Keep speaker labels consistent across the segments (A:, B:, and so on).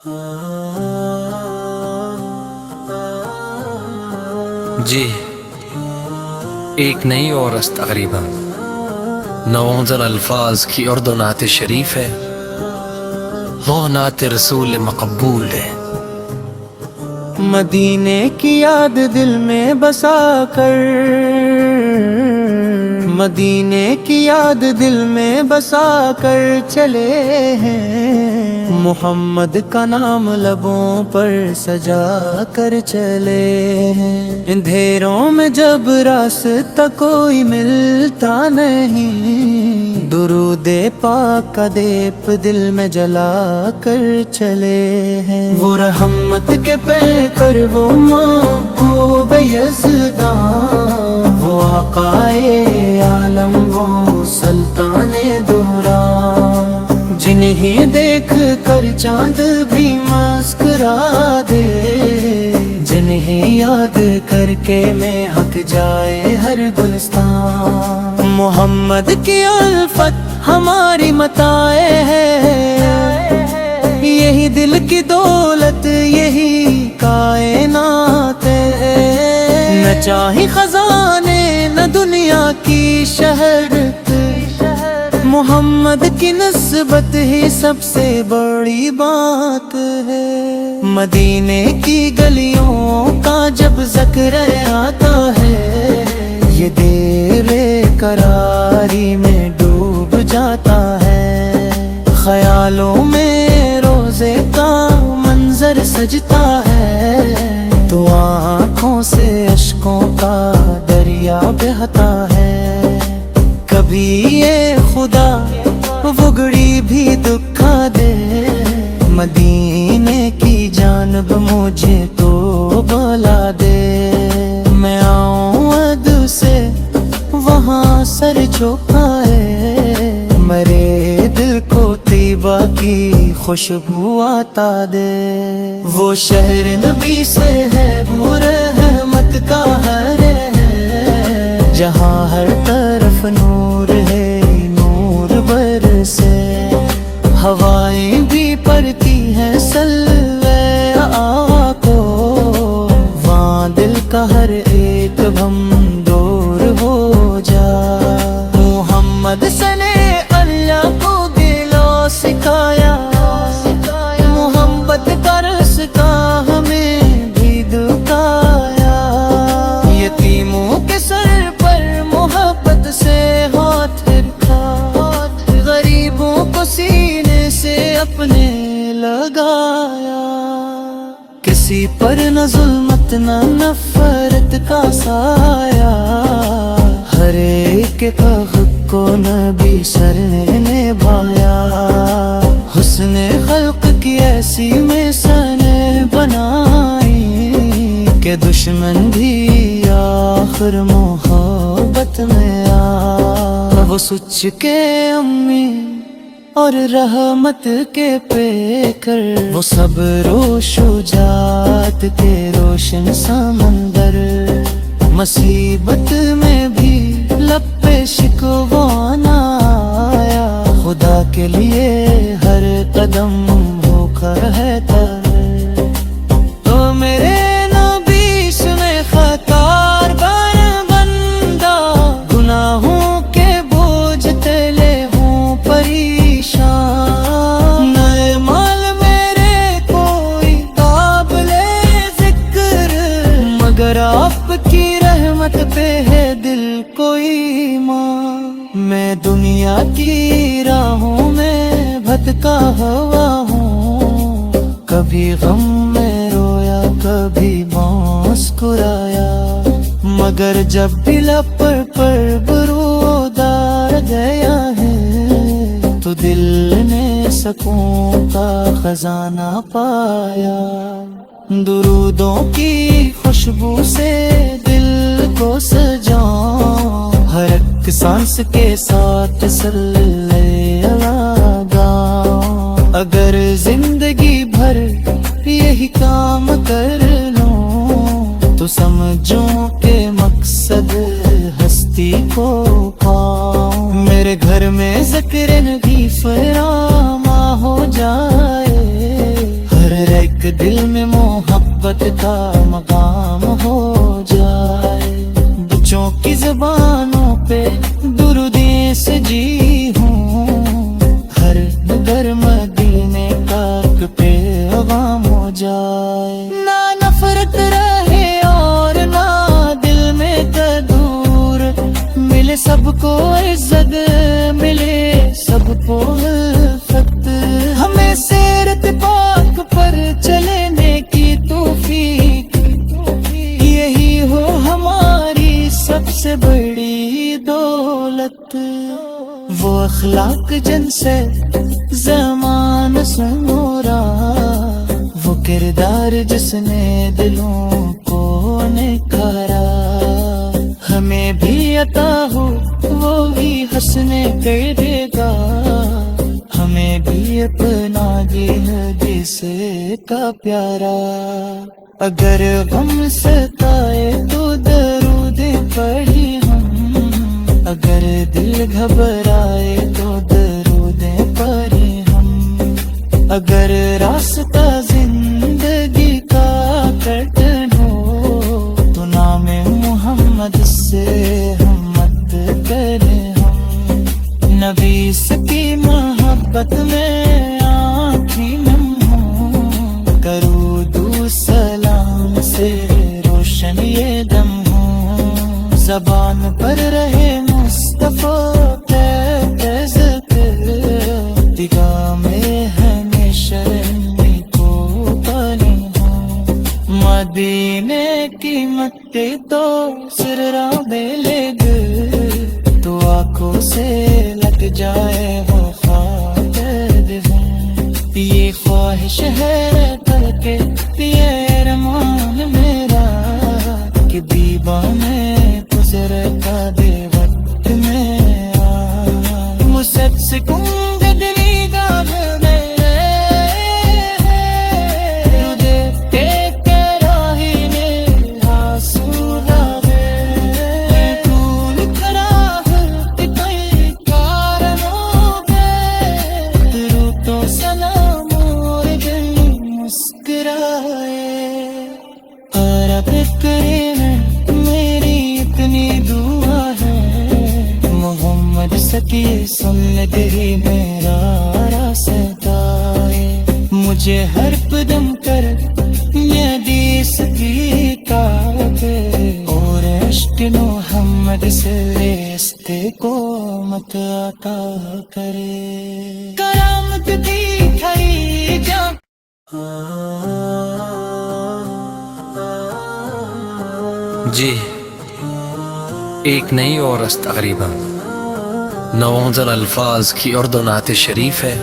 A: جی ایک نئی اور تقریباً نوازل الفاظ کی اردو نعت شریف ہے، وہ نعت رسول مقبول ہے۔
B: مدینے کی یاد دل میں بسا کر، مدینے کی یاد دل میں بسا کر چلے ہیں، محمد کا نام لبوں پر سجا کر چلے ہیں۔ اندھیروں میں جب راستہ کوئی ملتا نہیں، درود پاک کا دیپ دل میں جلا کر چلے ہیں۔ وہ رحمت کے پیکر، وہ محبوب یزداں، وہ آقائے عالم، وہ سلطان دوران، جنہیں دیکھ کر چاند بھی مسکرا دے، جنہیں یاد کر کے میں ہک جائے ہر گلستان۔ محمد کی الفت ہماری متاع ہے، یہی دل کی دولت، یہی کائنات ہے۔ نہ چاہی خزانے نہ دنیا کی شہرت، محمد کی نسبت ہی سب سے بڑی بات ہے۔ مدینے کی گلیوں کا جب ذکر آتا ہے، یہ دیر قراری میں ڈوب جاتا ہے۔ خیالوں میں روزے کا منظر سجتا ہے، تو آنکھوں سے اشکوں کا دریا بہتا ہے۔ کبھی یہ خدا وہ گھڑی بھی دکھا دے، مدینے کی جانب مجھے تو بلا دے۔ میں آؤں اد سے وہاں سر جھکائے، مرے دل کو طیبہ کی خوشبو عطا دے۔ وہ شہر نبی سے ہے، وہ رحمت کا گھر ہے، جہاں ہر طرف نور ہے، نور برسے۔ ہوائیں بھی پڑتی ہیں سلوے آقا کو، وہاں دل کا ہر ایک غم دور ہو جا۔ محمد سنے اللہ کو دلوں سکھایا، محبت کا رس کا ہمیں بھی دکھایا۔ یتیموں کے سر پر محبت سے ہاتھ رکھا، غریبوں کو سینے سے اپنے لگایا۔ کسی پر نہ ظلمت نہ نفرت کا سایہ، ہر ایک کا حق کو نبی سر نے نبھایا۔ حسن خلق کی ایسی مثال بنائی کہ دشمن بھی آخر محبت میں آ۔ وہ سچ کے امی اور رحمت کے پیکر، وہ صبر و شجاعت کے روشن سمندر، مصیبت میں بھی لب پہ شکوہ نہ آیا، خدا کے لیے ہر قدم ہو کر ہے تر۔ تو میرے نبی سنے خطار بندہ، گناہوں کے بوجھ تلے ہوں پریشان، نئے مال میرے کوئی قابل ذکر، مگر آپ کی رحمت پہ ہے دل کوئی ایمان۔ میں دنیا کی راہوں میں بھٹکا ہوا ہوں، کبھی غم میں رویا کبھی مسکرایا، مگر جب بھی لب پر برودار گیا ہے، تو دل نے سکون کا خزانہ پایا۔ درودوں کی خوشبو سے دل کو سجاؤں، ہر ایک سانس کے ساتھ صلی اللہ گاؤں۔ اگر زندگی بھر یہی کام کر لوں، تو سمجھوں کہ مقصد ہستی کو پاؤں۔ میرے گھر میں ذکر نبی فراماں ہو جائے، ہر دل میں محبت کا مقام ہو جائے، بچوں کی زبانوں پہ درودیں سجی ہوں، ہر نگر مدینے کا پیغام ہو جائے، نہ نفرت رہے اور نہ دل میں تدور، ملے سب کو عزت، ملے سب کو الفت، ہمیں سیرت پاک پر چلنے کی توفیق، یہی ہو ہماری سب سے بڑی دولت، وہ اخلاق جن سے زمان سنورا، وہ کردار جس نے دلوں کو نکھارا، ہمیں بھی عطا ہو وہ بھی حسن کر دے گا، ہمیں بھی اپنا جس کا پیارا، اگر غم ستائے تو درود پڑھی ہم، اگر دل گھبرائے تو درود پڑھی ہم، اگر راستہ زندگی کا کٹن ہو تو نام محمد سے ہم مت کریں ہم، نبی کی محبت میں آنکھیں نم ہوں، کرو دو سلام سے روشن یہ دم ہوں، زبان پر رہے مصطفیٰ کے ذکر، نگاہ میں ہمیشہ رہنے کو پالی ہوں، مدینے کی مٹی تو سرا میں لے گئے تو آنکھوں سے لگ جائے ہو خاطر ہوں، یہ خواہش ہے کر کے یہ ارمان میرا کہ دیوانے گزر کا دے وقت میں آ، مجھ سے کنگ دلی گام میرے دے کے راہی نے آنسو ڈالے، پھول کراہ کئی کارنوں پہ درود تو سلام اور دل مسکرائے، عرب کریم میری اتنی دعا ہے، محمد سکی سنت ہی میرا راستہ ہے، مجھے ہر قدم کر یہ حدیث کی کافی، اور عشق محمد سے رشتے کو مت عطا کرے، کرامت کی کھری جان
A: جی ایک نئی اور تقریباً نوازل الفاظ کی اردو نعت شریف ہے،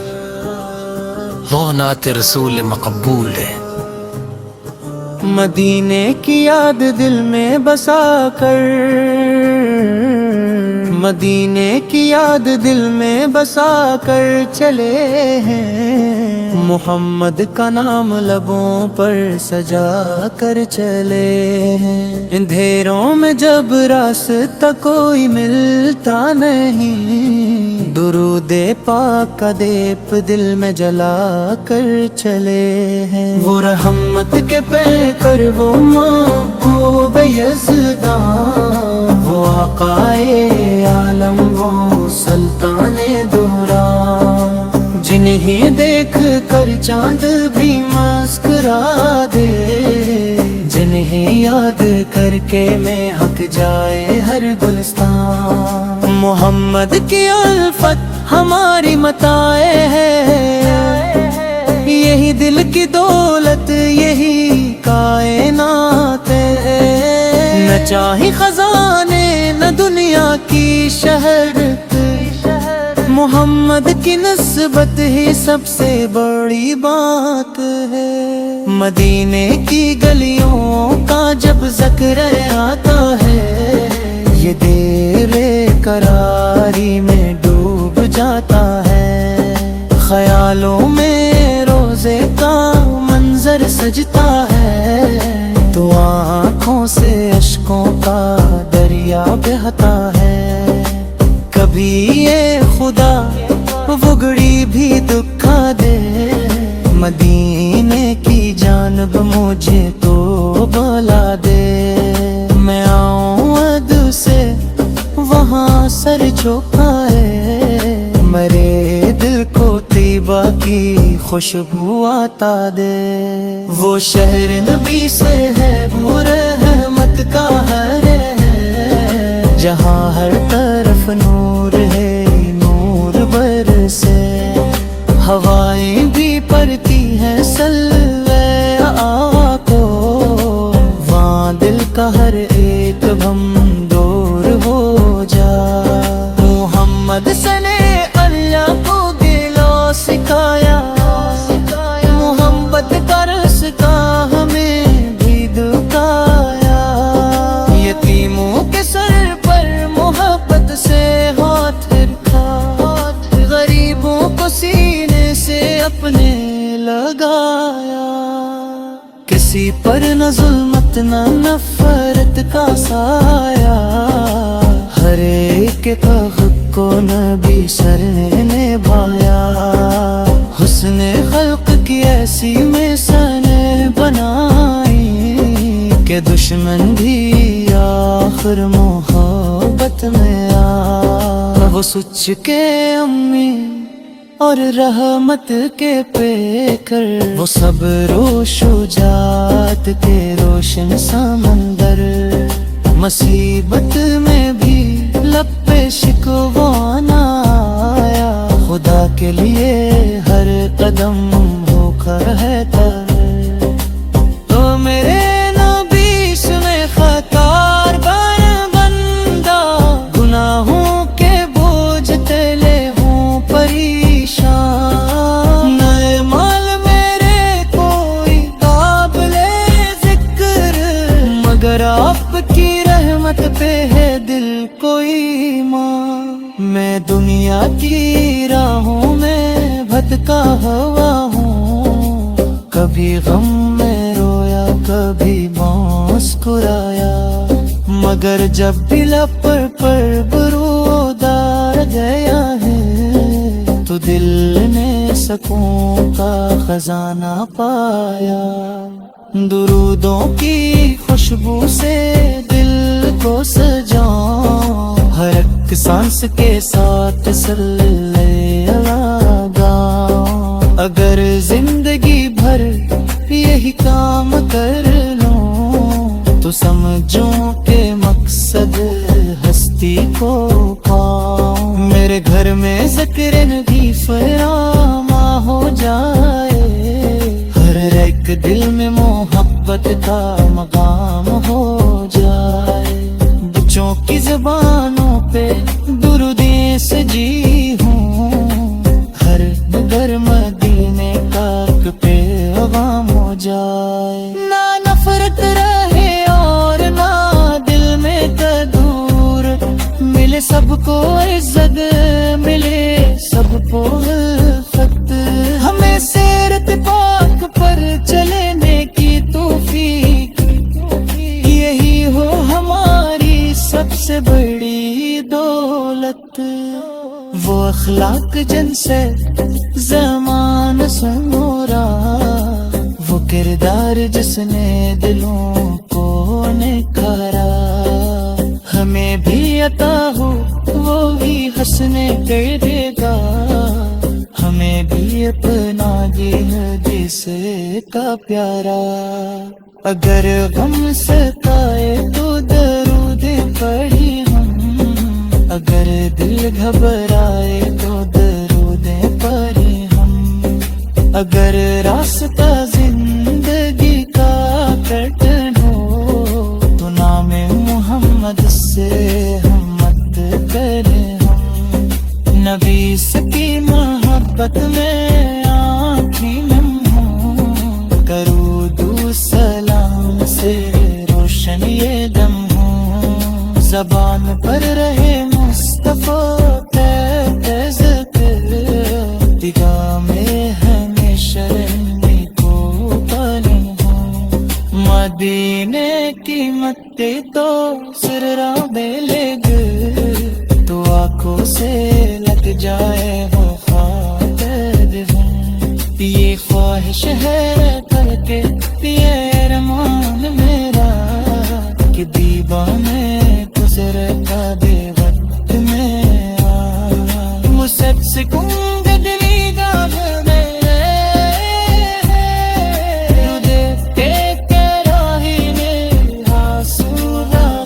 A: وہ نعت رسول مقبول ہے،
B: مدینے کی یاد دل میں بسا کر، مدینے کی یاد دل میں بسا کر چلے ہیں، محمد کا نام لبوں پر سجا کر چلے ہیں، اندھیروں میں جب راستہ کوئی ملتا نہیں، درود پاک کا دیپ دل میں جلا کر چلے ہیں، وہ رحمت کے پیکر وہ محبوب یزداں، وہ آقائے عالم وہ سلطان دوران، جنہیں دیکھ کر چاند بھی مسکرا دے، جنہیں یاد کر کے میں ہک جائے ہر گلستان، محمد کی الفت ہماری متاع ہے، یہی دل کی دولت یہی کائنات ہے، نہ چاہی خزانے نہ دنیا کی شہرت، محمد کی نسبت ہی سب سے بڑی بات ہے، مدینے کی گلیوں کا جب ذکر آتا ہے، یہ دیر قراری میں ڈوب جاتا ہے، خیالوں میں روزے کا منظر سجتا ہے، تو آنکھوں سے اشکوں کا دریا بہتا ہے، کبھی یہ خدا وگڑی بھی دکھا دے، مدینے کی جان جانب مجھے تو بلا دے، میں آؤں اد سے وہاں سر جھکائے، میرے دل کو طیبہ کی خوشبو عطا دے۔ وہ شہر نبی سے ہے، وہ رحمت کا گھر ہے، جہاں ہر طرف نور ہے، نور برسے، ہوائیں بھی پڑتی ہیں سلوے آقا کو، وہاں دل کا ہر ایک غم دور ہو جا۔ محمد سنے اللہ کو دلوں سکھایا، محبت کا رسکا ہمیں بھی دکھایا، یتیموں کے سر پر محبت سے ہاتھ رکھا، غریبوں کو سینے سے اپنے لگایا، کسی پر نہ ظلمت نہ نفرت کا سایہ، ہر ایک کا حق کو نبی سر نے نبھایا، حسن خلق کی ایسی مثال بنائی کہ دشمن بھی آخر محبت میں آ۔ وہ سچ کے امی اور رحمت کے پیکر، وہ صبر و شجاعت کے روشن سمندر، مصیبت میں بھی لب پہ شکوہ نہ آیا، خدا کے لیے ہر قدم ہو کر ہے تر۔ تو میرے نبی سنے خطار بندہ، گناہوں کے بوجھ تلے ہوں پریشان، نئے مال میرے کوئی قابل ذکر، مگر آپ کی رحمت پہ ہے دل کوئی ماں۔ میں دنیا کی راہوں میں بھٹکا ہوا ہوں، کبھی غم میں رویا کبھی مسکرایا، مگر جب بھی لب پر برودار گیا ہے، تو دل نے سکون کا خزانہ پایا، درودوں کی خوشبو سے دل کو سجاؤں، ہر ایک سانس کے ساتھ صلی اللہ گاؤں، اگر زندگی بھر یہی کام کر لوں، تو سمجھوں کہ مقصد ہستی کو پاؤں، میرے گھر میں ذکر نبی فرامہ ہو جائے، ہر ایک دل میں محبت کا مقام ہو جائے، بچوں کی زبانوں پہ درودیں سجی ہوں، ہر نگر مدینے کا ایک پیغام ہو جائے، نہ نفرت رہے اور نہ دل میں تدور، ملے سب کو عزت ملے سب کو الفت، ہمیں سیرت پاک پر چلنے کی توفیق، یہی ہو ہماری سب سے بڑی دولت، وہ اخلاق جن سے زمان سنورا، وہ کردار جس نے دلوں کو نکھارا، ہمیں بھی عطا ہو وہ بھی حسنے کر دے گا، ہمیں بھی اپنا جس کا پیارا، اگر غم ستائے تو درود پڑھی ہم، اگر دل گھبرائے تو درود پڑھی ہم، اگر راستہ زندگی کا کٹن ہو تو نام محمد سے ہمت کریں ہم، نبی کی محبت میں آنکھیں نم ہوں، کرو دو سلام سے روشن یہ دم ہوں، زبان پر رہے مصطفیٰ تیز ذکر، نگاہ میں ہمیشہ رہنے کو پالی ہوں، مدینے کی مٹی تو سر رابے لے گئے، تو آنکھوں سے لگ جائے وہ خاطر ہوں، یہ خواہش ہے کے یہ ارمان میرا کہ دیبا میں گزرتا دے وقت میں مجھ سے کنگ دلی داغ میرے رو دیکھتے کہ راہی میرا سورا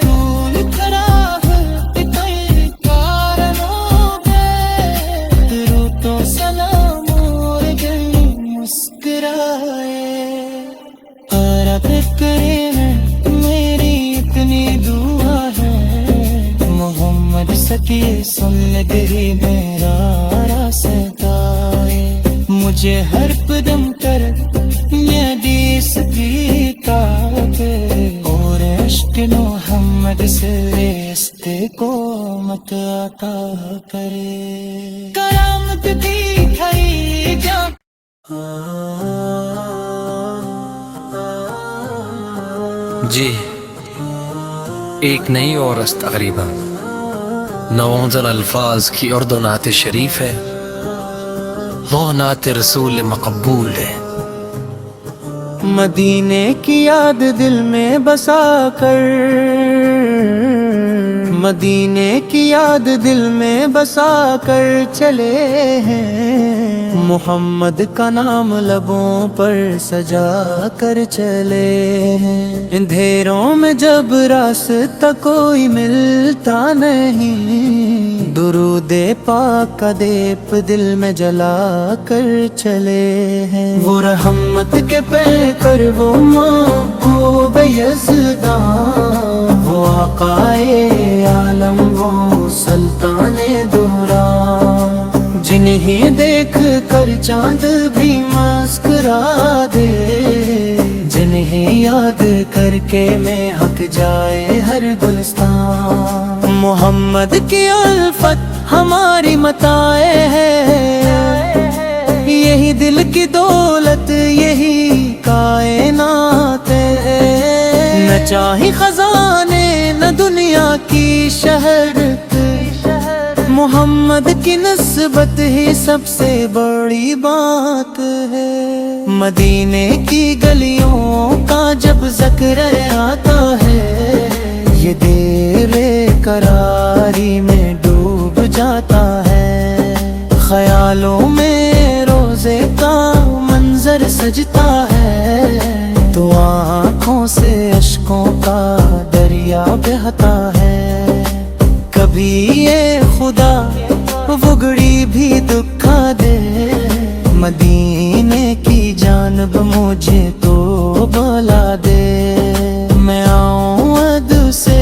B: طول خراہ کئی کارنوں پہ درو تو سلام اور گئی مسکرائے اور اب کریم میری اتنی دعا ہے محمد سکی سن لے تیری میرا راستہ مجھے ہر قدم کر یہ حدیث کی کتاب اور عشق محمد سے رشتے کو مت عطا کرے کرامت دکھائی جا
A: جی ایک نئی اور تقریبا نوازل الفاظ کی اردو نعت شریف ہے وہ نعت رسول مقبول ہے
B: مدینے کی یاد دل میں بسا کر مدینے کی یاد دل میں بسا کر چلے ہیں محمد کا نام لبوں پر سجا کر چلے ہیں اندھیروں میں جب راستہ کوئی ملتا نہیں درود پاک کا دیپ دل میں جلا کر چلے ہیں وہ رحمت کے پہ کر وہ محبوب یزداں وہ آقائے عالم وہ سلطان دوران جنہیں دیکھ کر چاند بھی مسکرا دے جنہیں یاد کر کے میں حق جائے ہر گلستان محمد کی الفت ہماری متاع ہے یہی دل کی دولت یہی کائنات ہے نہ چاہی خزانے نہ دنیا کی شہرت محمد کی نسبت ہی سب سے بڑی بات ہے مدینے کی گلیوں کا جب ذکر آتا ہے یہ دیر قراری میں ڈوب جاتا ہے خیالوں میں روزے کا منظر سجتا ہے تو آنکھوں سے اشکوں کا دریا بہتا ہے کبھی یہ خدا وگڑی بھی دکھا دے مدینے کی جانب مجھے تو بلا دے میں آؤں اد سے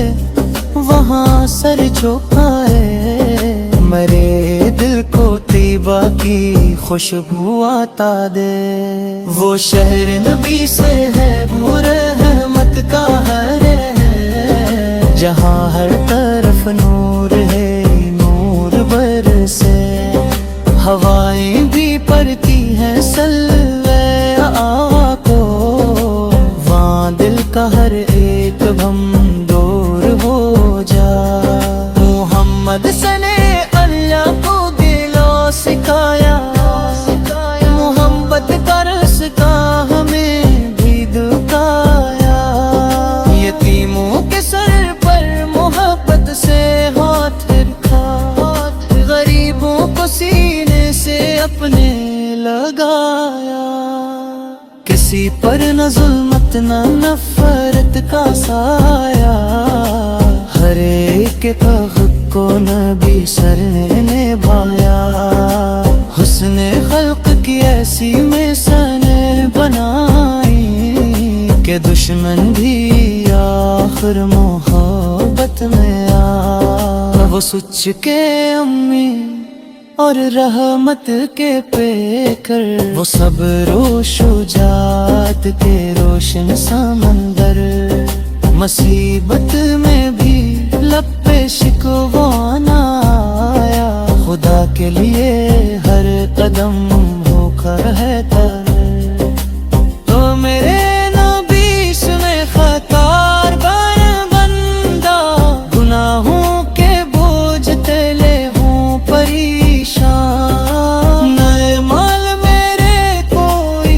B: وہاں سر جھکائے مرے دل کو طیبہ کی خوشبو عطا دے وہ شہر نبی سے ہے وہ رحمت کا ہر ہے جہاں ہر طرف نور ہے نور برسے ہوائیں بھی پڑتی ہیں سلوے آقا وہاں دل کا ہر ایک بھم دور ہو جا محمد سنے اللہ کو دلوں سکھایا محبت کا رس کا ہمیں بھی دکھایا یتیموں کے سر پر محبت سے ہاتھ رکھا غریبوں کو سینے سے اپنے لگایا کسی پر نہ ظلمت نہ نفرت کا سایہ ہر ایک کے حق کو نبی سر نے نبھایا حسن خلق کی ایسی مثال بنائی کہ دشمن بھی آخر محبت میں آ وہ سچ کے امی اور رحمت کے پیکر وہ صبر و شجاعت کے روشن سمندر مصیبت میں بھی لب پہ شکوہ نہ آیا خدا کے لیے ہر قدم ہو کر ہے تر تو میرے نبی سنے خطار بر بندہ گناہوں کے بوجھ تلے ہوں پریشان نئے مال میرے کوئی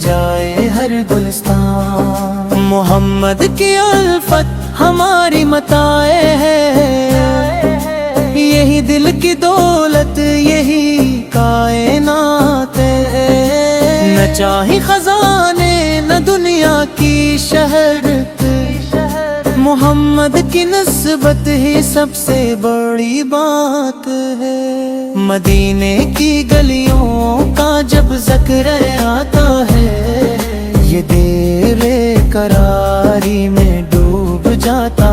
B: جائے ہر گلستان، محمد کی الفت ہماری متاع ہے، یہی دل کی دولت یہی کائنات ہے، نہ چاہی خزانے نہ دنیا کی شہرت، محمد کی نسبت ہی سب سے بڑی بات ہے۔ مدینے کی گلیوں کا جب ذکر آتا ہے، یہ دیر قراری میں ڈوب جاتا